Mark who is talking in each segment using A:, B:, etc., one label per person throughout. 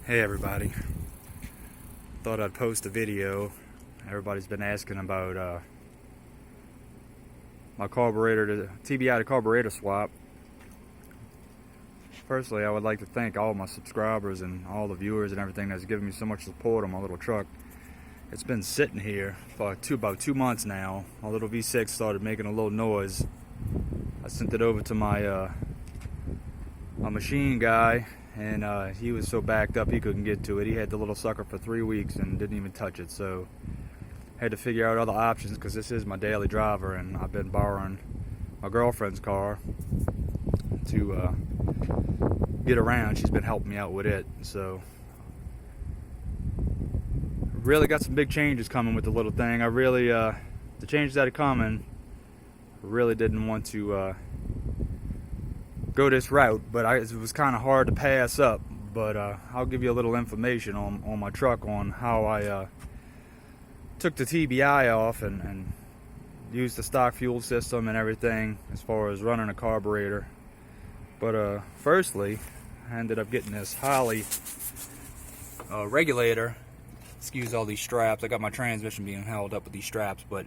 A: Hey everybody, thought I'd post a video. Everybody's been asking about my carburetor, the TBI to carburetor swap. Firstly, I would like to thank all my subscribers and all the viewers and everything that's given me so much support on my little truck. It's been sitting here for about 2 months now. My little V6 started making a little noise. I sent it over to my machine guy, and he was so backed up he couldn't get to it. He had the little sucker for 3 weeks and didn't even touch it, so I had to figure out other options because this is my daily driver, and I've been borrowing my girlfriend's car to get around. She's been helping me out with it, so really got some big changes coming with the little thing. I really the changes that are coming, I really didn't want to go this route, but it was kind of hard to pass up. But I'll give you a little information on my truck on how I took the TBI off and used the stock fuel system and everything as far as running a carburetor. But firstly, I ended up getting this Holley regulator. Excuse all these straps. I got my transmission being held up with these straps, but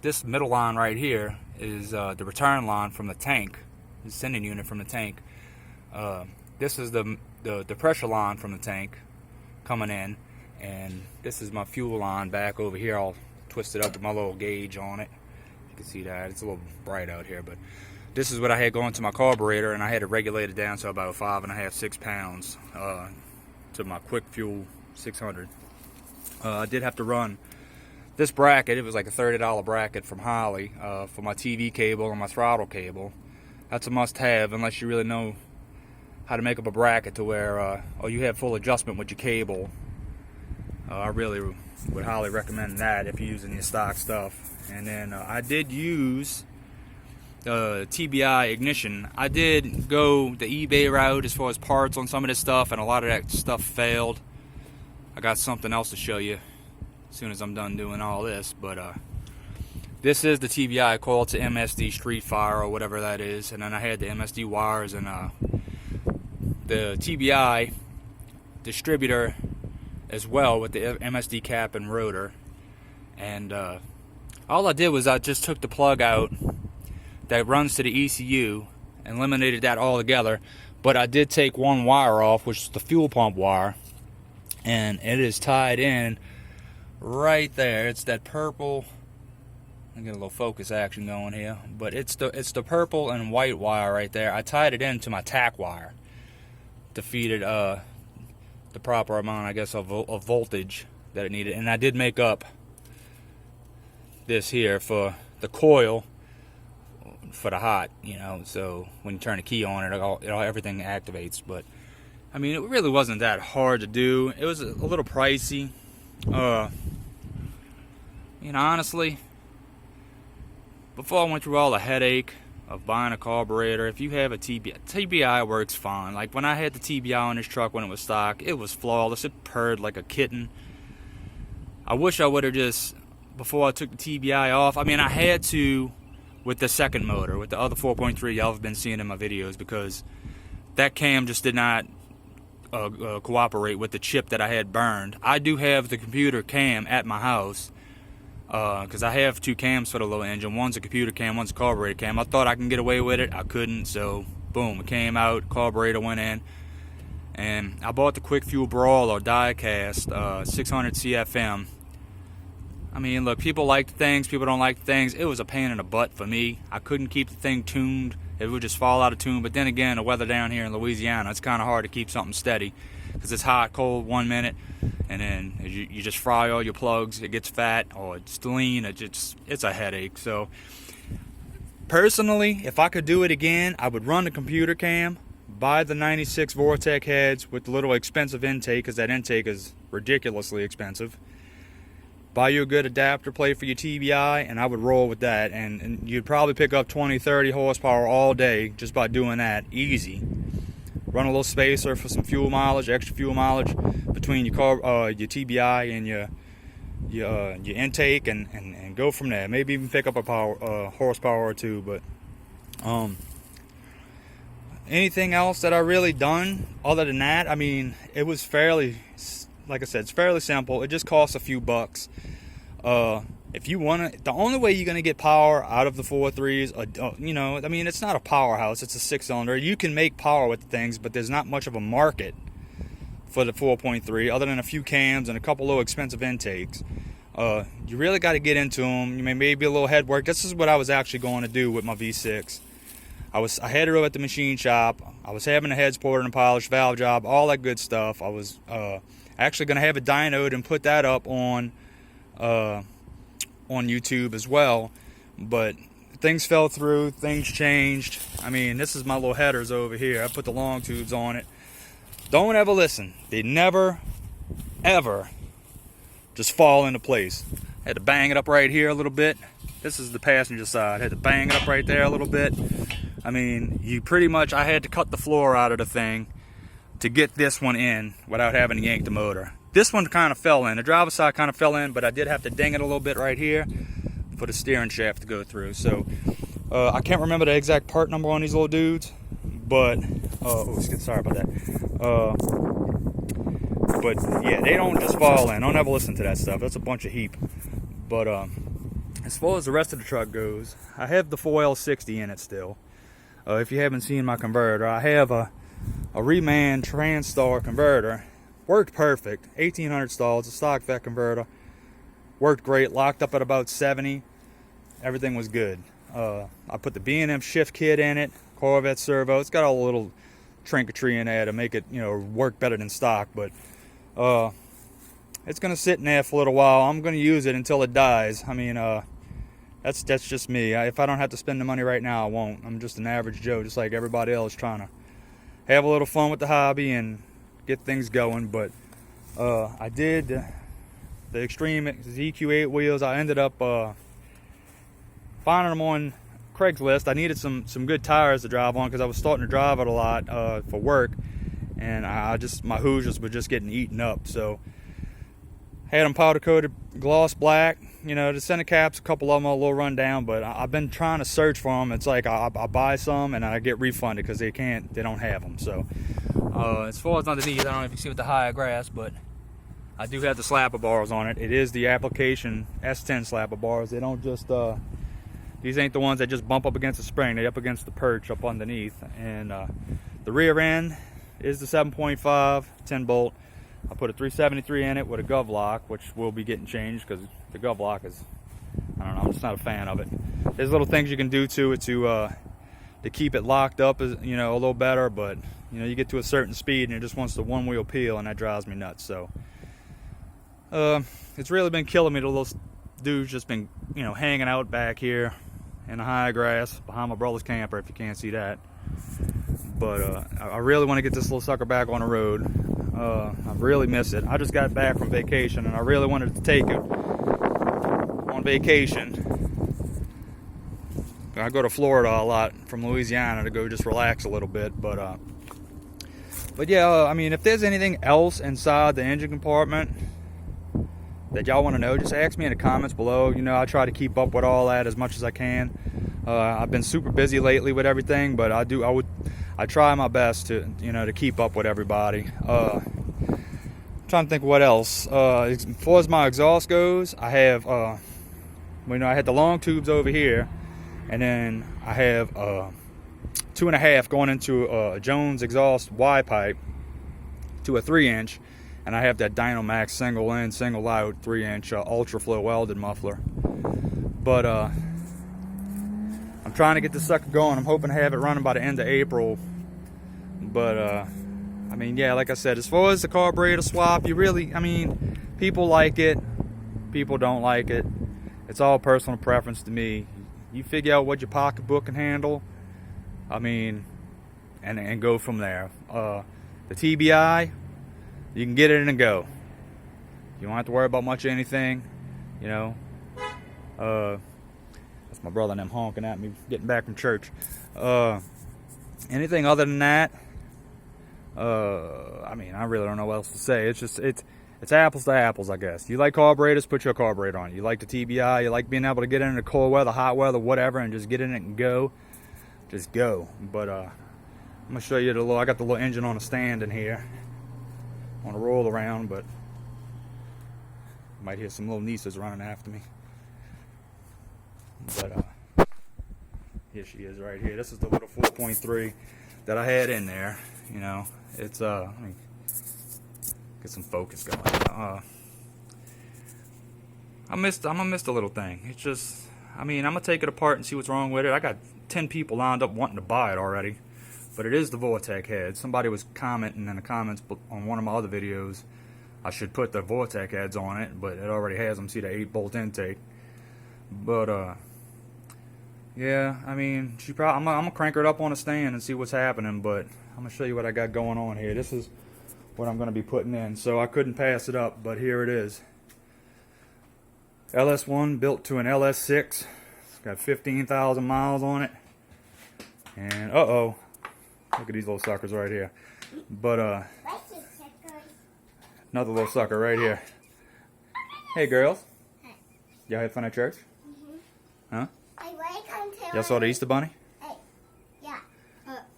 A: this middle line right here is the return line from the tank, the sending unit from the tank. This is the pressure line from the tank coming in, and this is my fuel line back over here. I'll twist it up with my little gauge on it. You can see that. It's a little bright out here, but this is what I had going to my carburetor, and I had it regulated down to about 5.5–6 pounds to my quick fuel 600. I did have to run this bracket. It was like a $30 bracket from Holley for my TV cable and my throttle cable. That's a must-have unless you really know how to make up a bracket to where or you have full adjustment with your cable. I really would highly recommend that if you're using your stock stuff. And then I did use TBI ignition. I did go the eBay route as far as parts on some of this stuff, and a lot of that stuff failed. I got something else to show you as soon as I'm done doing all this, but this is the TBI. I call it the MSD Street Fire or whatever that is, and then I had the MSD wires and the TBI distributor as well with the MSD cap and rotor. And all I did was I just took the plug out that runs to the ECU and eliminated that altogether, but I did take one wire off, which is the fuel pump wire, and it is tied in right there. It's that purple. I'll get a little focus action going here, but it's the purple and white wire right there. I tied it into my tack wire to feed it the proper amount, I guess, of voltage that it needed. And I did make up this here for the coil for the hot, you know, so when you turn the key on it, everything activates. But I mean, it really wasn't that hard to do. It was a little pricey. You know, honestly, before I went through all the headache of buying a carburetor, if you have a TBI works fine. Like when I had the TBI on this truck when it was stock, it was flawless. It purred like a kitten. I wish I would have just, before I took the TBI off, I mean, I had to with the second motor, with the other 4.3 y'all have been seeing in my videos, because that cam just did not cooperate with the chip that I had burned. I do have the computer cam at my house, because I have 2 cams for the little engine. One's a computer cam, one's a carburetor cam. I thought I can get away with it. I couldn't, so boom, it came out, carburetor went in. And I bought the Quick Fuel Brawl or die-cast 600 CFM. I mean, look, people like the things, people don't like the things. It was a pain in the butt for me. I couldn't keep the thing tuned. It would just fall out of tune. But then again, the weather down here in Louisiana, it's kind of hard to keep something steady, because it's hot, cold 1 minute, and then you just fry all your plugs. It gets fat or it's lean. It's a headache. So personally, if I could do it again, I would run the computer cam, buy the 96 Vortec heads with the little expensive intake, because that intake is ridiculously expensive. Buy you a good adapter plate for your TBI, and I would roll with that, and you'd probably pick up 20–30 horsepower all day just by doing that. Easy. Run a little spacer for some fuel mileage, extra fuel mileage between your TBI and your intake, and go from there. Maybe even pick up a horsepower or two. But Anything else that I really done other than that, I mean, it was fairly, like I said, it's fairly simple. It just costs a few bucks. If you want to, the only way you're going to get power out of the 4.3s, you know, I mean, it's not a powerhouse, it's a 6-cylinder. You can make power with the things, but there's not much of a market for the 4.3 other than a few cams and a couple little expensive intakes. You really got to get into them. You may maybe a little head work. This is what I was actually going to do with my V6. I had it at the machine shop. I was having a head supporter and a polished valve job, all that good stuff. I was actually going to have it dynoed and put that up on YouTube as well, but things fell through, things changed. I mean, this is my little headers over here. I put the long tubes on it. Don't ever listen. They never, ever just fall into place. I had to bang it up right here a little bit. This is the passenger side. I had to bang it up right there a little bit. I mean, I had to cut the floor out of the thing to get this one in without having to yank the motor. This one kind of fell in. The driver's side kind of fell in, but I did have to ding it a little bit right here for the steering shaft to go through. So I can't remember the exact part number on these little dudes, but sorry about that. But yeah, they don't just fall in. Don't ever listen to that stuff. That's a bunch of heap. But as far as the rest of the truck goes, I have the 4L60 in it still. If you haven't seen my converter, I have a Reman Transstar converter. Worked perfect. 1800 stalls, a stock vet converter. Worked great. Locked up at about 70. Everything was good. I put the B&M shift kit in it. Corvette servo. It's got all the little trinketry in there to make it, you know, work better than stock. But it's gonna sit in there for a little while. I'm gonna use it until it dies. I mean, that's just me. If I don't have to spend the money right now, I won't. I'm just an average Joe, just like everybody else, trying to have a little fun with the hobby and get things going. But I did the Extreme ZQ8 wheels. I ended up finding them on Craigslist. I needed some good tires to drive on because I was starting to drive it a lot for work, and my Hoosiers were just getting eaten up. So had them powder coated gloss black. You know, the center caps, a couple of them are a little run down, but I've been trying to search for them. It's like I buy some and I get refunded because they don't have them. So as far as underneath, I don't know if you see with the higher grass, but I do have the slapper bars on it. It is the application S10 slapper bars. They don't just these ain't the ones that just bump up against the spring. They're up against the perch up underneath. And the rear end is the 7.5 10 bolt. I put a 373 in it with a gov lock, which will be getting changed because the gov lock is, I don't know, I'm just not a fan of it. There's little things you can do to it to keep it locked up, you know, a little better, but you know, you get to a certain speed and it just wants the one wheel peel, and that drives me nuts. So it's really been killing me. The little dude's just been, you know, hanging out back here in the high grass behind my brother's camper, if you can't see that. But I really want to get this little sucker back on the road. I really miss it. I just got back from vacation and I really wanted to take it on vacation. I go to Florida a lot from Louisiana to go just relax a little bit. But yeah, I mean, if there's anything else inside the engine compartment that y'all want to know, just ask me in the comments below. You know, I try to keep up with all that as much as I can. I've been super busy lately with everything, but I try my best to, you know, to keep up with everybody. Trying to think what else. As far as my exhaust goes, I have, you know, I had the long tubes over here, and then I have 2.5 going into a Jones exhaust Y pipe to a 3-inch, and I have that Dynamax single in, single out 3-inch ultra flow welded muffler. But I'm trying to get this sucker going. I'm hoping to have it running by the end of April. But I mean, yeah, like I said, as far as the carburetor swap, you really, I mean, people like it, people don't like it. It's all personal preference to me. You figure out what your pocketbook can handle, I mean, and go from there. The TBI, you can get it in and go. You don't have to worry about much of anything, you know. That's my brother and them honking at me getting back from church. Anything other than that, I mean, I really don't know what else to say. It's just, it's apples to apples, I guess. You like carburetors, put your carburetor on. You like the TBI, you like being able to get into cold weather, hot weather, whatever, and just get in it and go. Just go. But I'm gonna show you the little. I got the little engine on a stand in here. On a roll around, but might hear some little nieces running after me. But here she is right here. This is the little 4.3 that I had in there. You know, it's let me get some focus going. I'm gonna miss the little thing. It's just, I mean, I'm gonna take it apart and see what's wrong with it. I got 10 people lined up wanting to buy it already, but it is the Vortec head. Somebody was commenting in the comments on one of my other videos I should put the Vortec heads on it, but it already has them. See the 8-bolt intake. But yeah, I mean, I'm gonna crank her up on a stand and see what's happening. But I'm gonna show you what I got going on here. This is what I'm gonna be putting in. So I couldn't pass it up, but here it is. LS1 built to an LS6. It's got 15,000 miles on it. And look at these little suckers right here. But another little sucker right here. Hey girls. Y'all had fun at church? Huh? Y'all saw the Easter Bunny?
B: Yeah.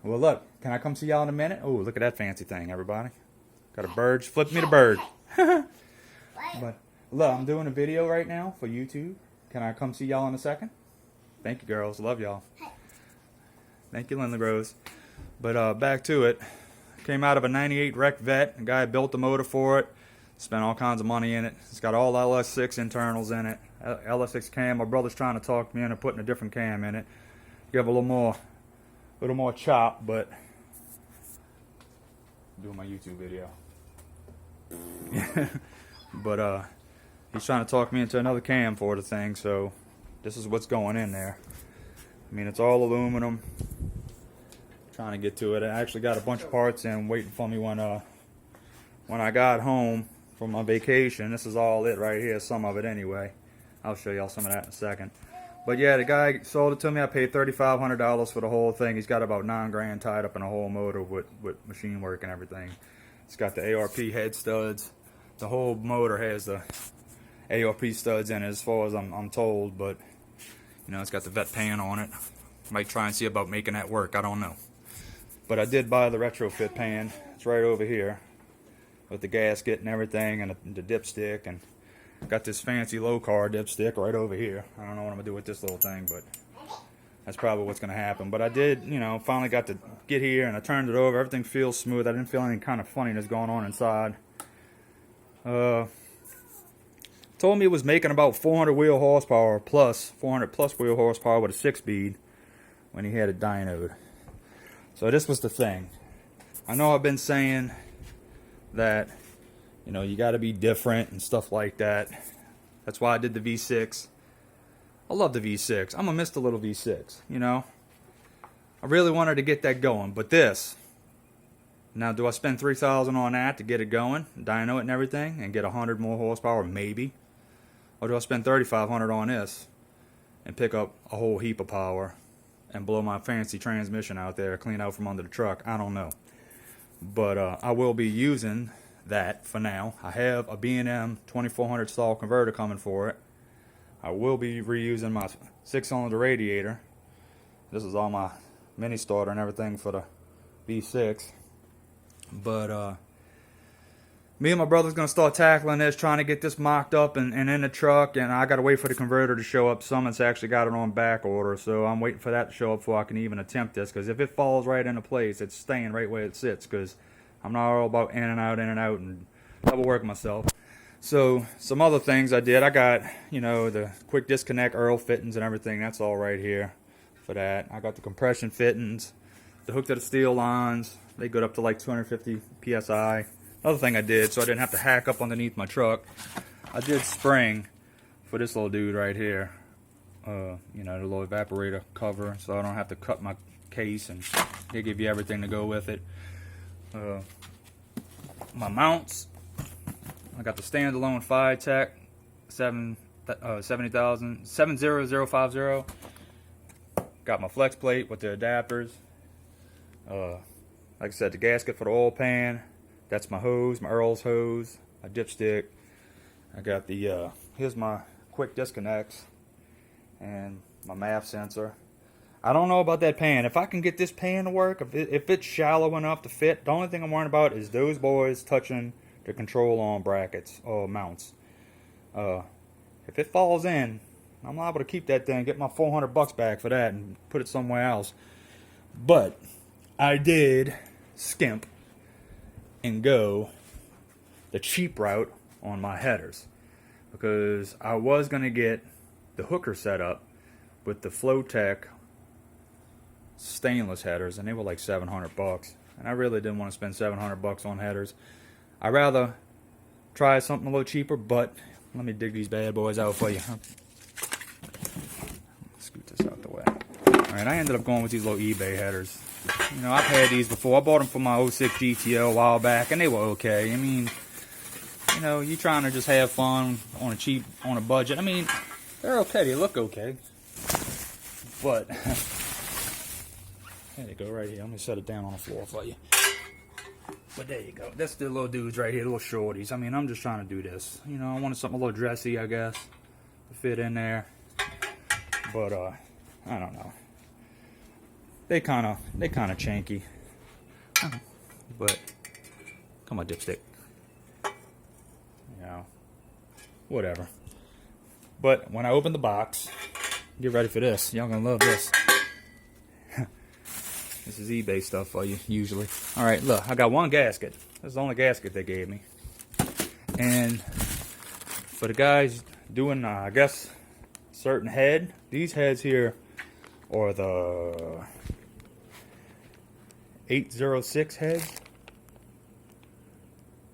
A: Well, look. Can I come see y'all in a minute? Oh, look at that fancy thing, everybody. Got a bird. Flip me the bird. But look, I'm doing a video right now for YouTube. Can I come see y'all in a second? Thank you, girls. Love y'all. Thank you, Lindley Rose. But back to it. Came out of a 98 wrecked vet. A guy built the motor for it. Spent all kinds of money in it. It's got all LS6 internals in it. LS6 cam. My brother's trying to talk me into putting a different cam in it. Give a little more chop, but doing my YouTube video. But he's trying to talk me into another cam for the thing, so this is what's going in there. I mean, it's all aluminum. Trying to get to it. I actually got a bunch of parts in waiting for me when I got home from my vacation. This is all it right here, some of it anyway. I'll show y'all some of that in a second. But yeah, the guy sold it to me. I paid $3,500 for the whole thing. He's got about $9 grand tied up in a whole motor with machine work and everything. It's got the ARP head studs. The whole motor has the ARP studs in it, as far as I'm told. But you know, it's got the vet pan on it. Might try and see about making that work. I don't know. But I did buy the retrofit pan. It's right over here with the gasket and everything, and the dipstick, and got this fancy low car dipstick right over here. I don't know what I'm gonna do with this little thing, but that's probably what's gonna happen. But I did, you know, finally got to get here, and I turned it over. Everything feels smooth. I didn't feel any kind of funniness going on inside. Told me it was making about 400 wheel horsepower plus 400 plus wheel horsepower with a 6-speed when he had a dynoed. So this was the thing. I know I've been saying that, you know, you got to be different and stuff like that. That's why I did the V6. I love the V6. I'm gonna miss the little V6, you know. I really wanted to get that going, but this. Now, do I spend $3,000 on that to get it going, dyno it and everything, and get 100 more horsepower? Maybe. Or do I spend $3,500 on this and pick up a whole heap of power and blow my fancy transmission out there, clean out from under the truck? I don't know. But I will be using that for now. I have a B&M 2400 stall converter coming for it. I will be reusing my 6-cylinder radiator. This is all my mini starter and everything for the V6. But me and my brother's going to start tackling this, trying to get this mocked up and in the truck, and I got to wait for the converter to show up. Someone's actually got it on back order, so I'm waiting for that to show up before I can even attempt this, because if it falls right into place, it's staying right where it sits, because I'm not all about in and out, and double work myself. So some other things I did, I got, you know, the quick disconnect Earl fittings and everything. That's all right here for that. I got the compression fittings, the hook to the steel lines. They go up to like 250 psi. Another thing I did, so I didn't have to hack up underneath my truck, I did spring for this little dude right here. You know, the little evaporator cover, so I don't have to cut my case, and they give you everything to go with it. My mounts, I got the standalone Vortec 70050. Got my flex plate with the adapters. Like I said, the gasket for the oil pan. That's my hose, my Earl's hose, my dipstick. I got here's my quick disconnects and my MAF sensor. I don't know about that pan. If I can get this pan to work, if it's shallow enough to fit, the only thing I'm worrying about is those boys touching the control arm brackets or mounts. If it falls in, I'm liable to keep that thing, get my $400 back for that, and put it somewhere else. But I did skimp and go the cheap route on my headers, because I was gonna get the hooker set up with the Vortec stainless headers, and they were like $700, and I really didn't want to spend $700 on headers. I'd rather try something a little cheaper. But let me dig these bad boys out for you. Scoot this out the way. Alright, I ended up going with these little eBay headers. You know, I've had these before. I bought them for my 06 GTO a while back, and they were okay. I mean, you know, you trying to just have fun on a cheap, on a budget. I mean, they're okay. They look okay. But there you go, right here. I'm going to set it down on the floor for you. But there you go. That's the little dudes right here, little shorties. I mean, I'm just trying to do this. You know, I wanted something a little dressy, I guess, to fit in there. But, I don't know. They kind of chanky. But, come on, dipstick. You know, whatever. But when I open the box, get ready for this. Y'all gonna love this. This is eBay stuff for you, usually. Alright, look, I got one gasket. This is the only gasket they gave me. And for the guys doing, I guess, certain head, these heads here are the 806 heads.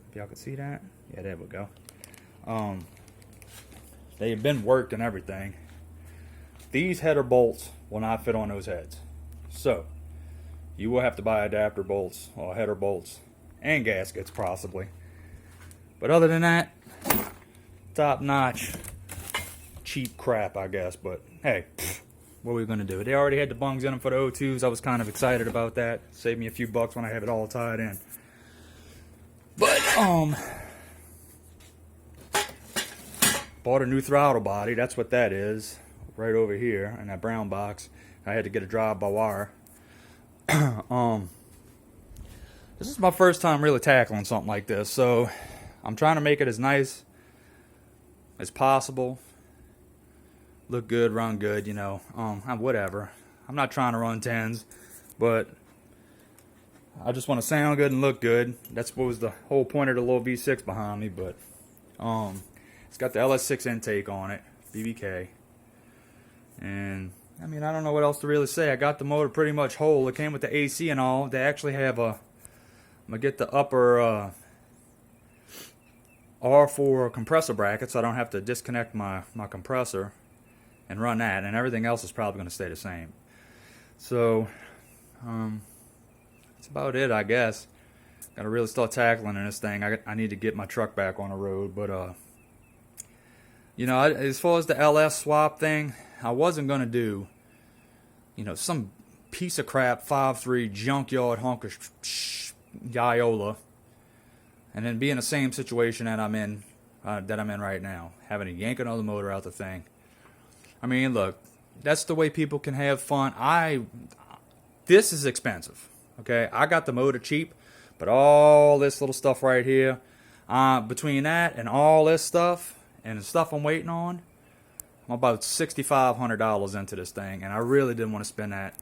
A: If y'all can see that. Yeah, there we go. They have been worked and everything. These header bolts will not fit on those heads. So, you will have to buy adapter bolts or header bolts and gaskets possibly. But other than that, top notch, cheap crap, I guess. But hey, what are we gonna do? They already had the bungs in them for the O2s. I was kind of excited about that. Saved me a few bucks when I have it all tied in. But bought a new throttle body. That's what that is, right over here in that brown box. I had to get a drive-by-wire. This is my first time really tackling something like this, so I'm trying to make it as nice as possible. Look good, run good, you know. Whatever. I'm not trying to run 10s, but I just want to sound good and look good. That's what was the whole point of the little V6 behind me. But it's got the LS6 intake on it, BBK, and I mean, I don't know what else to really say. I got the motor pretty much whole. It came with the AC and all. They actually have a, I'm going to get the upper R4 compressor bracket, so I don't have to disconnect my compressor and run that. And everything else is probably going to stay the same. So, that's about it, I guess. Got to really start tackling in this thing. I need to get my truck back on the road. But, you know, as far as the LS swap thing, I wasn't going to do, you know, some piece of crap 5.3 junkyard hunk of Yola and then be in the same situation that I'm in right now, having to yank another motor out the thing. I mean, look, that's the way people can have fun. This is expensive, okay? I got the motor cheap, but all this little stuff right here, between that and all this stuff and the stuff I'm waiting on, I'm about $6,500 into this thing, and I really didn't want to spend that.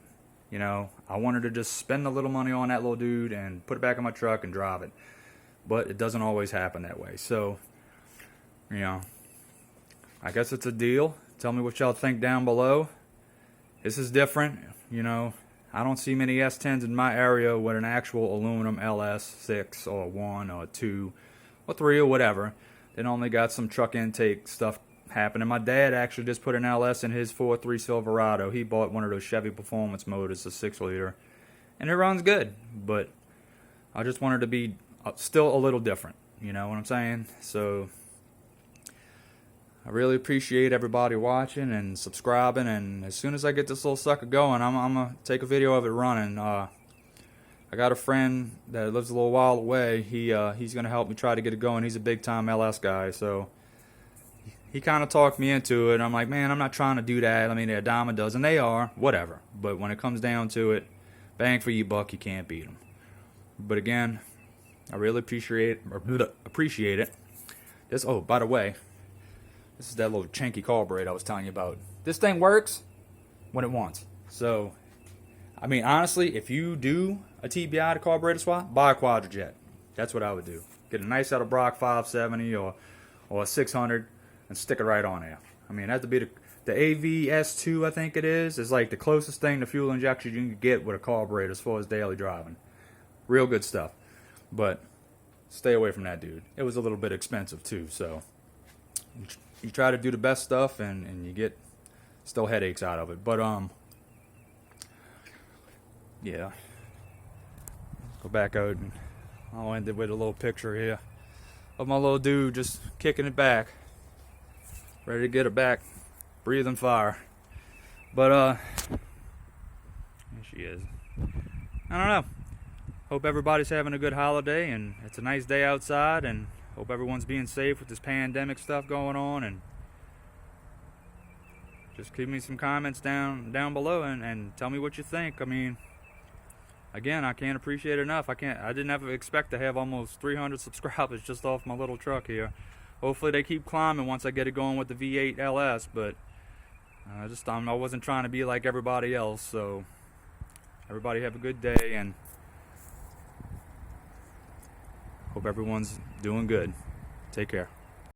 A: You know, I wanted to just spend a little money on that little dude and put it back in my truck and drive it. But it doesn't always happen that way. So, you know, I guess it's a deal. Tell me what y'all think down below. This is different. You know, I don't see many S10s in my area with an actual aluminum LS6 or 1 or 2 or 3 or whatever. They only got some truck intake stuff happening. My dad actually just put an LS in his 4.3 Silverado. He bought one of those Chevy Performance motors, a 6-liter, and it runs good. But I just wanted to be still a little different. You know what I'm saying? So I really appreciate everybody watching and subscribing. And as soon as I get this little sucker going, I'm gonna take a video of it running. I got a friend that lives a little while away. He's gonna help me try to get it going. He's a big time LS guy, so he kind of talked me into it. And I'm like, man, I'm not trying to do that. I mean, they're a dime a dozen. They are, whatever. But when it comes down to it, bang for your buck, you can't beat them. But again, I really appreciate it. This, oh, by the way, this is that little chanky carburetor I was telling you about. This thing works when it wants. So, I mean, honestly, if you do a TBI to carburetor swap, buy a Quadrajet. That's what I would do. Get a nice out of Brock 570 or a 600 and stick it right on there. I mean, that'd be the AV-S2, I think it is like the closest thing to fuel injection you can get with a carburetor as far as daily driving. Real good stuff. But stay away from that, dude. It was a little bit expensive too, so you try to do the best stuff and you get still headaches out of it. But yeah. Go back out and I'll end it with a little picture here of my little dude just kicking it back. Ready to get it back. Breathing fire. But here she is. I don't know. Hope everybody's having a good holiday and it's a nice day outside, and hope everyone's being safe with this pandemic stuff going on, and just leave me some comments down below and tell me what you think. I mean, again, I can't appreciate it enough. I didn't ever expect to have almost 300 subscribers just off my little truck here. Hopefully they keep climbing once I get it going with the V8 LS, but I wasn't trying to be like everybody else. So everybody have a good day, and hope everyone's doing good. Take care.